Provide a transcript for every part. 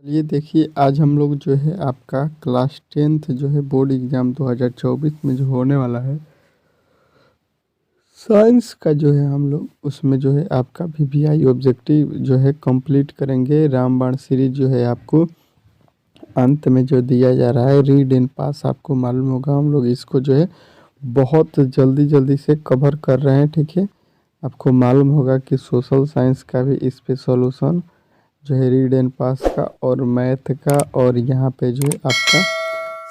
चलिए देखिए, आज हम लोग जो है आपका क्लास 10th जो है बोर्ड एग्ज़ाम 2024 में जो होने वाला है, साइंस का जो है हम लोग उसमें जो है आपका वीवीआई ऑब्जेक्टिव जो है कंप्लीट करेंगे। रामबाण सीरीज जो है आपको अंत में जो दिया जा रहा है रीड एंड पास, आपको मालूम होगा हम लोग इसको जो है बहुत जल्दी जल्दी से कवर कर रहे हैं। ठीक है, आपको मालूम होगा कि सोशल साइंस का भी इस पे सॉल्यूशन जो है रीड एंड पास का और मैथ का और यहाँ पे जो है आपका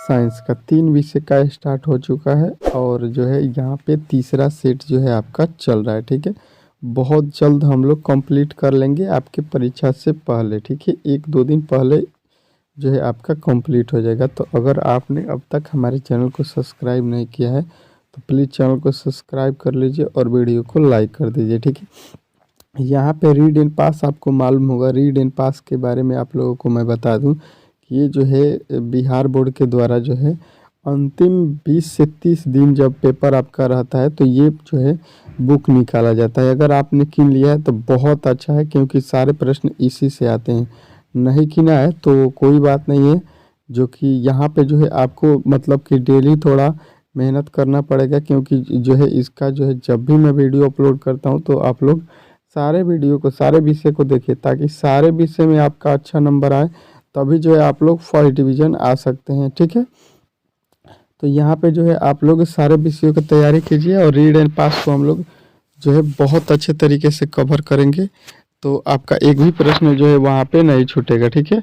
साइंस का 3 विषय का स्टार्ट हो चुका है और जो है यहाँ पे तीसरा सेट जो है आपका चल रहा है। ठीक है, बहुत जल्द हम लोग कंप्लीट कर लेंगे आपके परीक्षा से पहले। ठीक है, 1-2 दिन पहले जो है आपका कंप्लीट हो जाएगा। तो अगर आपने अब तक हमारे चैनल को सब्सक्राइब नहीं किया है तो प्लीज़ चैनल को सब्सक्राइब कर लीजिए और वीडियो को लाइक कर दीजिए। ठीक है, यहाँ पे रीड एंड पास आपको मालूम होगा। रीड एंड पास के बारे में आप लोगों को मैं बता दूं कि ये जो है बिहार बोर्ड के द्वारा जो है अंतिम 20 से 30 दिन जब पेपर आपका रहता है तो ये जो है बुक निकाला जाता है। अगर आपने किन लिया है तो बहुत अच्छा है, क्योंकि सारे प्रश्न इसी से आते हैं। नहीं किना है तो कोई बात नहीं है, जो कि यहाँ पे जो है आपको मतलब कि डेली थोड़ा मेहनत करना पड़ेगा, क्योंकि जो है इसका जो है जब भी मैं वीडियो अपलोड करता हूँ तो आप लोग सारे वीडियो को, सारे विषय को देखिए, ताकि सारे विषय में आपका अच्छा नंबर आए, तभी जो है आप लोग फर्स्ट डिवीज़न आ सकते हैं। ठीक है, तो यहाँ पे जो है आप लोग सारे विषयों की तैयारी कीजिए और रीड एंड पास को हम लोग जो है बहुत अच्छे तरीके से कवर करेंगे। तो आपका एक भी प्रश्न जो है वहाँ पे नहीं छूटेगा। ठीक है,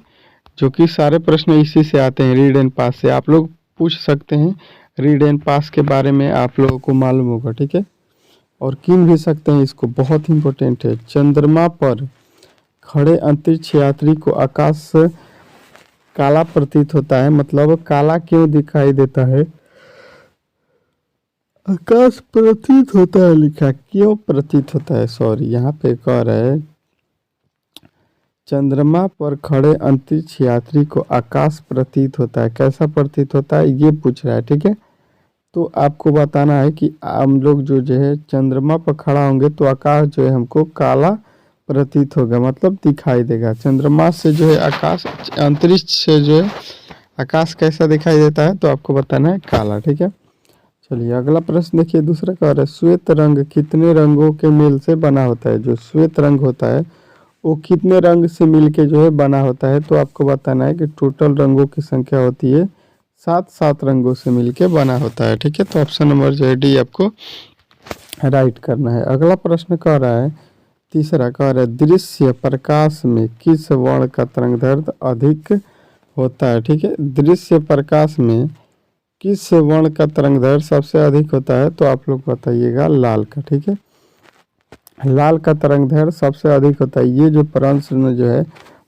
जो कि सारे प्रश्न इसी से आते हैं, रीड एंड पास से। आप लोग पूछ सकते हैं, रीड एंड पास के बारे में आप लोगों को मालूम होगा। ठीक है, और कीन भी सकते हैं, इसको बहुत इंपॉर्टेंट है। चंद्रमा पर खड़े अंतरिक्ष यात्री को आकाश से काला प्रतीत होता है, मतलब काला क्यों दिखाई देता है? आकाश प्रतीत होता है लिखा, क्यों प्रतीत होता है, सॉरी यहाँ पे कह रहा है चंद्रमा पर खड़े अंतरिक्ष यात्री को आकाश प्रतीत होता है। कैसा प्रतीत होता है ये पूछ रहा है। ठीक है, तो आपको बताना है कि हम लोग जो है चंद्रमा पर खड़ा होंगे तो आकाश जो है हमको काला प्रतीत होगा, मतलब दिखाई देगा। चंद्रमा से जो है आकाश, अंतरिक्ष से जो है आकाश कैसा दिखाई देता है, तो आपको बताना है काला। ठीक है, चलिए अगला प्रश्न देखिए। दूसरा कह रहा है श्वेत रंग कितने रंगों के मेल से बना होता है? जो श्वेत रंग होता है वो कितने रंग से मिलके जो है बना होता है? तो आपको बताना है कि टोटल रंगों की संख्या होती है 7 रंगों से मिलके बना होता है। ठीक है, तो ऑप्शन नंबर जो है डी आपको राइट करना है। अगला प्रश्न कह रहा है, तीसरा कह रहा है दृश्य प्रकाश में किस वर्ण का तरंगदैर्घ्य अधिक होता है? ठीक है, दृश्य प्रकाश में किस वर्ण का तरंगदैर्घ्य सबसे अधिक होता है? तो आप लोग बताइएगा लाल का। ठीक है, लाल का तरंगदैर्घ्य सबसे अधिक होता है। ये जो प्रश्न जो है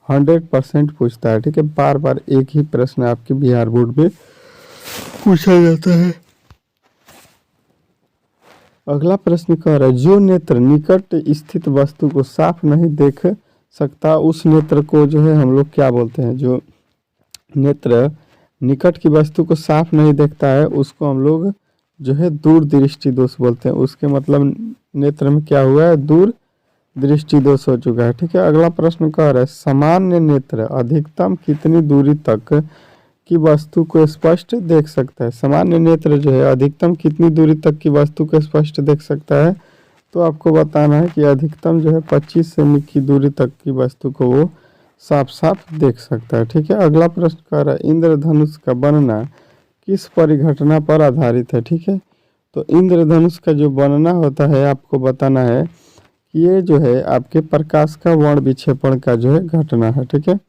100% पूछता है। ठीक है, बार बार एक ही प्रश्न आपके बिहार बोर्ड में पूछा जाता है। अगला प्रश्न कह रहा है जो नेत्र निकट स्थित वस्तु को साफ नहीं देख सकता उस नेत्र को जो है हम लोग क्या बोलते हैं? जो नेत्र निकट की वस्तु को साफ नहीं देखता है उसको हम लोग जो है दूर दृष्टि दोष बोलते हैं। उसके मतलब नेत्र में क्या हुआ है? दूर दृष्टि दोष हो चुका है। ठीक है, अगला प्रश्न कह रहा है सामान्य नेत्र अधिकतम कितनी दूरी तक की वस्तु को स्पष्ट देख सकता है? सामान्य नेत्र जो है अधिकतम कितनी दूरी तक की वस्तु को स्पष्ट देख सकता है? तो आपको बताना है कि अधिकतम जो है 25 सेमी की दूरी तक की वस्तु को वो साफ साफ देख सकता है। ठीक है, अगला प्रश्न कह रहा है इंद्रधनुष का बनना किस परिघटना पर आधारित है? ठीक है, तो इंद्रधनुष का जो बनना होता है आपको बताना है कि ये जो है आपके प्रकाश का वर्ण विक्षेपण का जो है घटना है। ठीक है,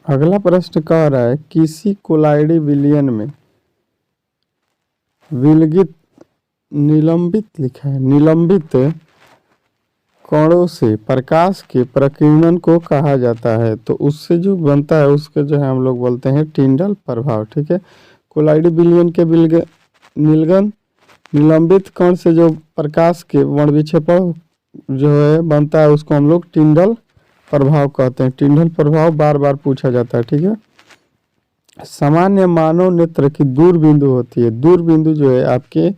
अगला प्रश्न कह रहा है किसी कोलाइडी विलयन में विलगित निलंबित लिखा है, निलंबित कणों से प्रकाश के प्रकीर्णन को कहा जाता है। तो उससे जो बनता है उसके जो है हम लोग बोलते हैं टिंडल प्रभाव। ठीक है, कोलाइडी विलयन के निलगन निलंबित कण से जो प्रकाश के वर्ण विक्षेपण जो है बनता है उसको हम लोग टिंडल प्रभाव कहते हैं। टिंडल प्रभाव बार बार पूछा जाता है। ठीक है, सामान्य मानव नेत्र की दूरबिंदु होती है। दूरबिंदु जो है आपके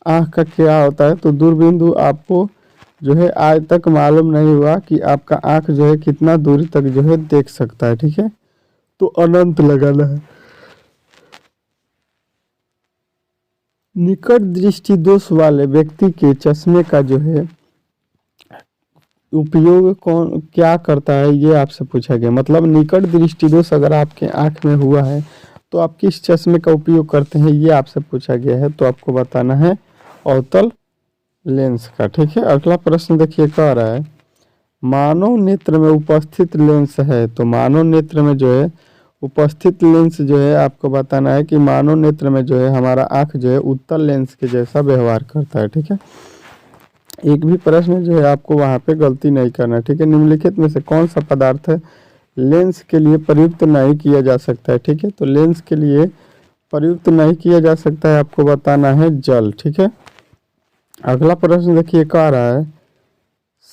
आँख का क्या होता है? तो दूरबिंदु आपको जो है आज तक मालूम नहीं हुआ कि आपका आँख जो है कितना दूरी तक जो है देख सकता है, ठीक है। तो अनंत लगाना है। निकट दृष्टि दोष वाले व्यक्ति के चश्मे का जो है उपयोग कौन क्या करता है, ये आपसे पूछा गया। मतलब निकट दृष्टि दोष अगर आपके आँख में हुआ है तो आप किस चश्मे का उपयोग करते हैं, ये आपसे पूछा गया है। तो आपको बताना है अवतल लेंस का, ठीक है। अगला प्रश्न देखिए, कह रहा है मानव नेत्र में उपस्थित लेंस है। तो मानव नेत्र में जो है उपस्थित लेंस जो है आपको बताना है कि मानव नेत्र में जो है हमारा आँख जो है उत्तल लेंस के जैसा व्यवहार करता है, ठीक है। एक भी प्रश्न जो है आपको वहाँ पे गलती नहीं करना, ठीक है। निम्नलिखित में से कौन सा पदार्थ है लेंस के लिए प्रयुक्त नहीं किया जा सकता है, ठीक है। तो लेंस के लिए प्रयुक्त नहीं किया जा सकता है, आपको बताना है जल, ठीक है। अगला प्रश्न देखिए, कह रहा है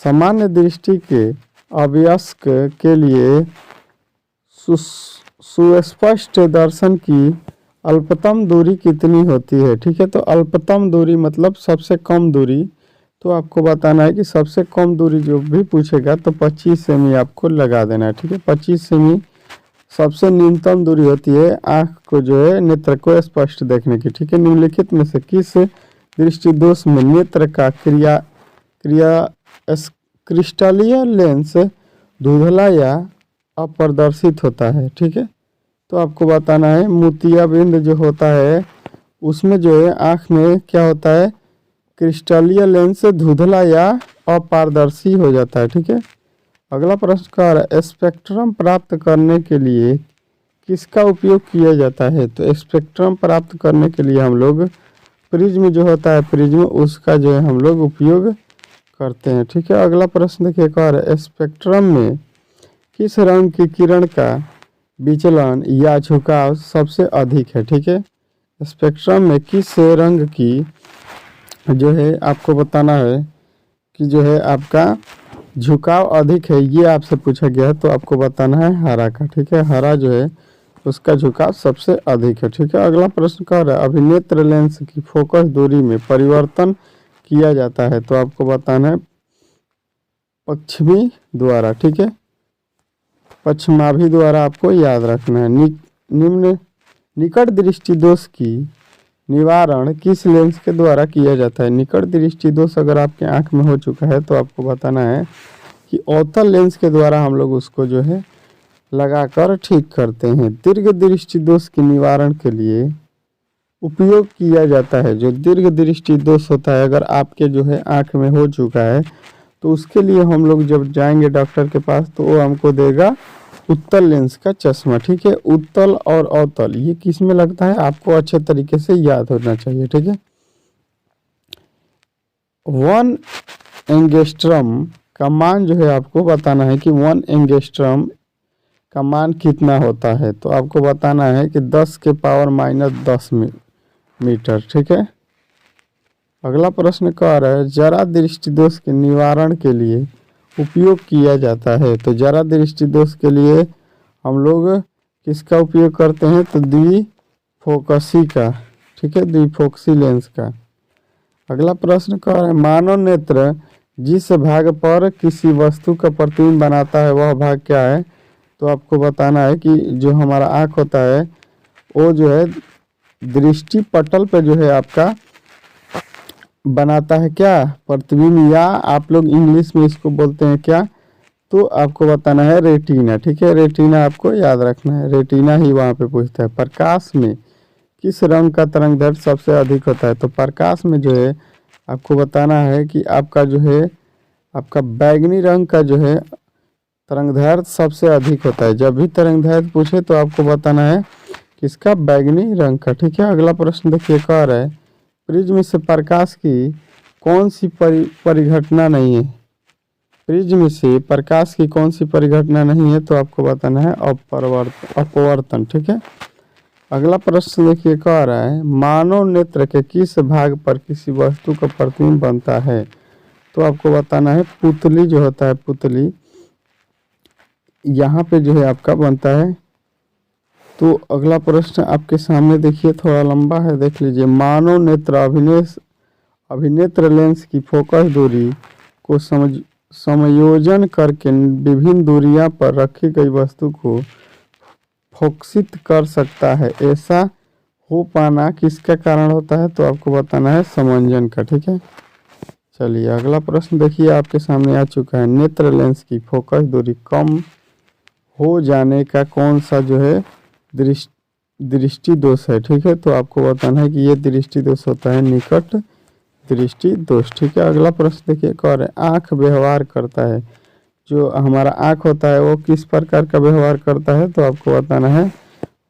सामान्य दृष्टि के अवयस्क के लिए सुस्पष्ट दर्शन की अल्पतम दूरी कितनी होती है, ठीक है। तो अल्पतम दूरी मतलब सबसे कम दूरी। तो आपको बताना है कि सबसे कम दूरी जो भी पूछेगा तो 25 सेमी आपको लगा देना है, ठीक है। 25 सेमी सबसे न्यूनतम दूरी होती है आँख को जो है नेत्र को स्पष्ट देखने की, ठीक है। निम्नलिखित में से किस दृष्टि दोष में नेत्र का क्रिस्टलीय लेंस धुंधला या अपारदर्शित होता है, ठीक है। तो आपको बताना है मोतियाबिंद जो होता है उसमें जो है आँख में क्या होता है, क्रिस्टलीय लेंस धुंधला या अपारदर्शी हो जाता है, ठीक है। अगला प्रश्न का है स्पेक्ट्रम प्राप्त करने के लिए किसका उपयोग किया जाता है। तो स्पेक्ट्रम प्राप्त करने के लिए हम लोग प्रिज्म जो होता है, प्रिज्म उसका जो है हम लोग उपयोग करते हैं, ठीक है। अगला प्रश्न देखिए, कह रहा है स्पेक्ट्रम में किस रंग की किरण का विचलन या झुकाव सबसे अधिक है, ठीक है। स्पेक्ट्रम में किस रंग की जो है आपको बताना है कि जो है आपका झुकाव अधिक है, ये आपसे पूछा गया है। तो आपको बताना है हरा का, ठीक है। हरा जो है उसका झुकाव सबसे अधिक है, ठीक है। अगला प्रश्न कह रहा है अभिनेत्र लेंस की फोकस दूरी में परिवर्तन किया जाता है। तो आपको बताना है पश्चिमी द्वारा, ठीक है। पश्चिमाभि द्वारा आपको याद रखना है। निम्न निकट दृष्टि दोष की निवारण किस लेंस के द्वारा किया जाता है। निकट दृष्टि दोष अगर आपके आंख में हो चुका है तो आपको बताना है कि अवतल लेंस के द्वारा हम लोग उसको जो है लगाकर ठीक करते हैं। दीर्घ दृष्टि दोष के निवारण के लिए उपयोग किया जाता है। जो दीर्घ दृष्टि दोष होता है अगर आपके जो है आंख में हो चुका है तो उसके लिए हम लोग जब जाएंगे डॉक्टर के पास तो वो हमको देगा उत्तल लेंस का चश्मा, ठीक है। उत्तल और अवतल ये किस में लगता है आपको अच्छे तरीके से याद होना चाहिए, ठीक है। 1 एंगस्ट्रम का मान जो है आपको बताना है कि 1 एंगस्ट्रम का मान कितना होता है। तो आपको बताना है कि 10 के पावर -10 मीटर, ठीक है। अगला प्रश्न कह रहा है जरा दृष्टि दोष के निवारण के लिए उपयोग किया जाता है। तो जरा दृष्टि दोष के लिए हम लोग किसका उपयोग करते हैं, तो द्विफोकसी का, ठीक है, द्विफोकसी लेंस का। अगला प्रश्न कह रहा है मानव नेत्र जिस भाग पर किसी वस्तु का प्रतिबिंब बनाता है वह भाग क्या है। तो आपको बताना है कि जो हमारा आँख होता है वो जो है दृष्टि पटल पे जो है आपका बनाता है क्या, प्रतिबिंब, या आप लोग इंग्लिश में इसको बोलते हैं क्या, तो आपको बताना है रेटिना, ठीक है। रेटिना आपको याद रखना है, रेटिना ही वहाँ पे पूछता है। प्रकाश में किस रंग का तरंगदैर्घ्य सबसे अधिक होता है। तो प्रकाश में जो है आपको बताना है कि आपका जो है आपका बैगनी रंग का जो है तरंगदैर्घ्य सबसे अधिक होता है। जब भी तरंगदैर्घ्य पूछे तो आपको बताना है किसका, बैगनी रंग का, ठीक है। अगला प्रश्न देखिए, कह रहा है प्रिज्म से प्रकाश की कौन सी परिघटना नहीं है। प्रिज्म से प्रकाश की कौन सी परिघटना नहीं है। तो आपको बताना है अपवर्तन, ठीक है। अगला प्रश्न देखिए, कह रहा है मानव नेत्र के किस भाग पर किसी वस्तु का प्रतिबिंब बनता है। तो आपको बताना है पुतली जो होता है, पुतली यहाँ पे जो है आपका बनता है। तो अगला प्रश्न आपके सामने देखिए, थोड़ा लंबा है, देख लीजिए। मानव नेत्र अभिनेत्र लेंस की फोकस दूरी को समायोजन करके विभिन्न दूरियां पर रखी गई वस्तु को फोकसित कर सकता है। ऐसा हो पाना किसका कारण होता है? तो आपको बताना है समंजन का। ठीक है, चलिए अगला प्रश्न देखिए आपके सामने आ चुका है। नेत्र लेंस की फोकस दूरी कम हो जाने का कौन सा जो है दृष्टि दोष है? ठीक है, तो आपको बताना है कि ये दृष्टि दोष होता है निकट दृष्टि दोष। ठीक है, अगला प्रश्न देखिए और आँख व्यवहार करता है, जो हमारा आँख होता है वो किस प्रकार का व्यवहार करता है? तो आपको बताना है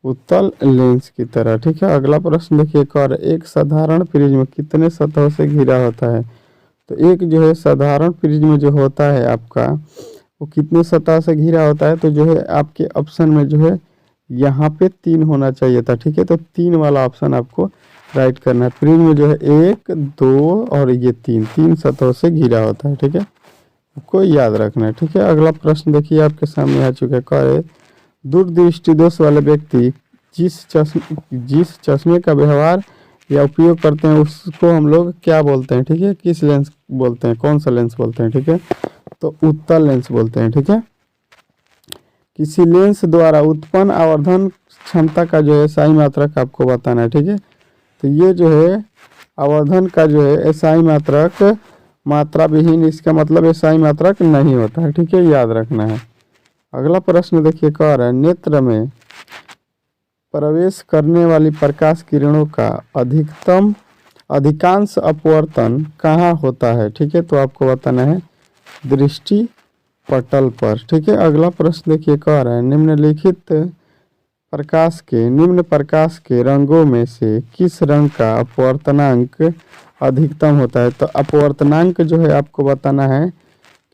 उत्तल लेंस की तरह। ठीक है, अगला प्रश्न देखिए और एक साधारण प्रिज्म कितने सतहों से घिरा होता है? तो एक जो है साधारण प्रिज्म जो होता है आपका वो कितने सतह से घिरा होता है? तो जो है आपके ऑप्शन में जो है यहाँ पे 3 होना चाहिए था। ठीक है, तो 3 वाला ऑप्शन आपको राइट करना है। प्रिज्म जो है 1, 2 और ये 3 सतहों से घिरा होता है। ठीक है, आपको याद रखना है। ठीक है, अगला प्रश्न देखिए आपके सामने आ चुका है। कहे दूरदृष्टि दोष वाले व्यक्ति जिस चश्मे का व्यवहार या उपयोग करते हैं उसको हम लोग क्या बोलते हैं? ठीक है, किस लेंस बोलते हैं, कौन सा लेंस बोलते हैं? ठीक है, तो उत्तल लेंस बोलते हैं। ठीक है, किसी लेंस द्वारा उत्पन्न आवर्धन क्षमता का जो है SI मात्रक आपको बताना है। ठीक है, तो ये जो है आवर्धन का जो है SI मात्रक मात्रा विहीन, इसका मतलब SI मात्रक नहीं होता है। ठीक है, याद रखना है। अगला प्रश्न देखिए कह रहा है नेत्र में प्रवेश करने वाली प्रकाश किरणों का अधिकांश अपवर्तन कहाँ होता है? ठीक है, तो आपको बताना है दृष्टि पटल पर। ठीक है, अगला प्रश्न देखिए कह रहा है निम्नलिखित निम्न प्रकाश के रंगों में से किस रंग का अपवर्तनांक अधिकतम होता है? तो अपवर्तनांक जो है आपको बताना है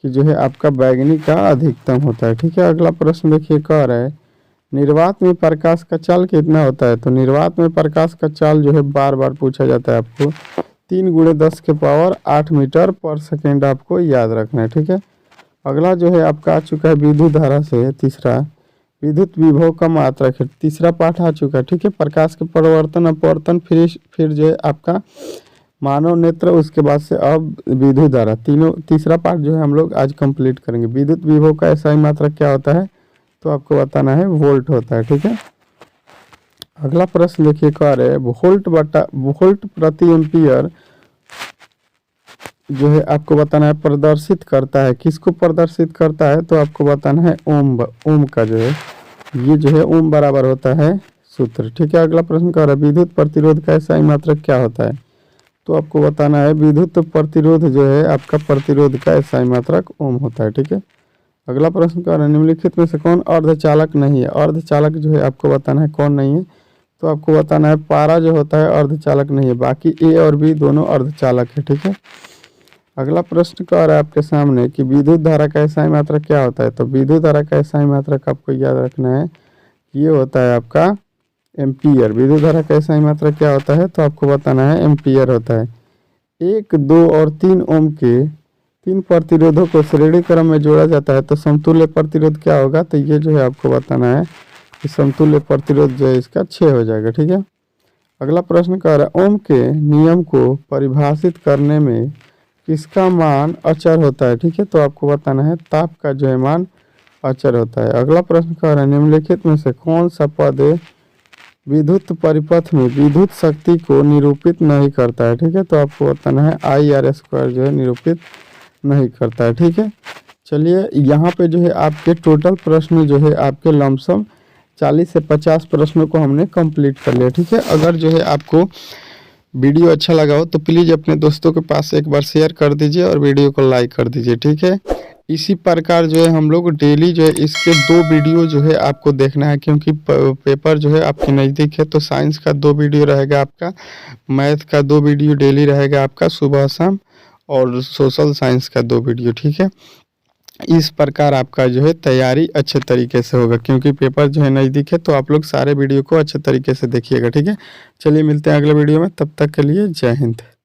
कि जो है आपका बैगनी का अधिकतम होता है। ठीक है, अगला प्रश्न देखिए कह रहा है निर्वात में प्रकाश का चाल कितना होता है? तो निर्वात में प्रकाश का चाल जो है बार बार पूछा जाता है आपको 3 × 10⁸ मीटर पर सेकेंड आपको याद रखना है। ठीक है, अगला जो है आपका आ चुका है विद्युत धारा से तीसरा विद्युत विभव का मात्रक है। तीसरा पाठ आ चुका है। ठीक है, प्रकाश के परिवर्तन अपवर्तन फिर जो है आपका मानव नेत्र, उसके बाद से अब विद्युत धारा, तीसरा पार्ट जो है हम लोग आज कंप्लीट करेंगे। विद्युत विभव का SI मात्रक क्या होता है? तो आपको बताना है वोल्ट होता है। ठीक है, अगला प्रश्न देखिए कह रहे हैं वोल्ट प्रति एम्पियर जो है आपको बताना है प्रदर्शित करता है, किसको प्रदर्शित करता है? तो आपको बताना है ओम का जो है ये जो है ओम बराबर होता है सूत्र। ठीक है, अगला प्रश्न कह रहा है विद्युत प्रतिरोध का SI मात्रक क्या होता है? तो आपको बताना है विद्युत प्रतिरोध जो है आपका प्रतिरोध का SI मात्रक ओम होता है। ठीक है, अगला प्रश्न कह रहा है निम्नलिखित में से कौन अर्धचालक नहीं है? अर्धचालक जो है आपको बताना है कौन नहीं है? तो आपको बताना है पारा जो होता है अर्धचालक नहीं है, बाकी A और B दोनों अर्धचालक है। ठीक है, अगला प्रश्न कह रहा है आपके सामने कि विद्युत धारा का SI मात्रक क्या होता है? तो विद्युत धारा का SI मात्रक आपको याद रखना है ये होता है आपका एम्पियर। विद्युत धारा का SI मात्रक क्या होता है? तो आपको बताना है एम्पियर होता है। 1, 2 और 3 ओम के 3 प्रतिरोधों को श्रेणी क्रम में जोड़ा जाता है तो समतुल्य प्रतिरोध क्या होगा? तो ये जो है आपको बताना है कि समतुल्य प्रतिरोध जो है इसका 6 हो जाएगा। ठीक है, अगला प्रश्न कह रहा है ओम के नियम को परिभाषित करने में किसका मान अचर होता है? ठीक है, तो आपको बताना है ताप का जो है मान अचर होता है। अगला प्रश्न कह रहा है निम्नलिखित में से कौन सा पद विद्युत परिपथ में विद्युत शक्ति को निरूपित नहीं करता है? ठीक है, तो आपको बताना है IR² जो है निरूपित नहीं करता है। ठीक है, चलिए यहाँ पे जो है आपके टोटल प्रश्न जो है आपके लमसम 40 से 50 प्रश्नों को हमने कंप्लीट कर लिया। ठीक है, अगर जो है आपको वीडियो अच्छा लगा हो तो प्लीज़ अपने दोस्तों के पास एक बार शेयर कर दीजिए और वीडियो को लाइक कर दीजिए। ठीक है, इसी प्रकार जो है हम लोग डेली जो है इसके 2 वीडियो जो है आपको देखना है, क्योंकि पेपर जो है आपके नज़दीक है। तो साइंस का 2 वीडियो रहेगा आपका, मैथ का 2 वीडियो डेली रहेगा आपका सुबह शाम, और सोशल साइंस का 2 वीडियो। ठीक है, इस प्रकार आपका जो है तैयारी अच्छे तरीके से होगा, क्योंकि पेपर जो है नज़दीक है। तो आप लोग सारे वीडियो को अच्छे तरीके से देखिएगा। ठीक है, चलिए मिलते हैं अगले वीडियो में, तब तक के लिए जय हिंद।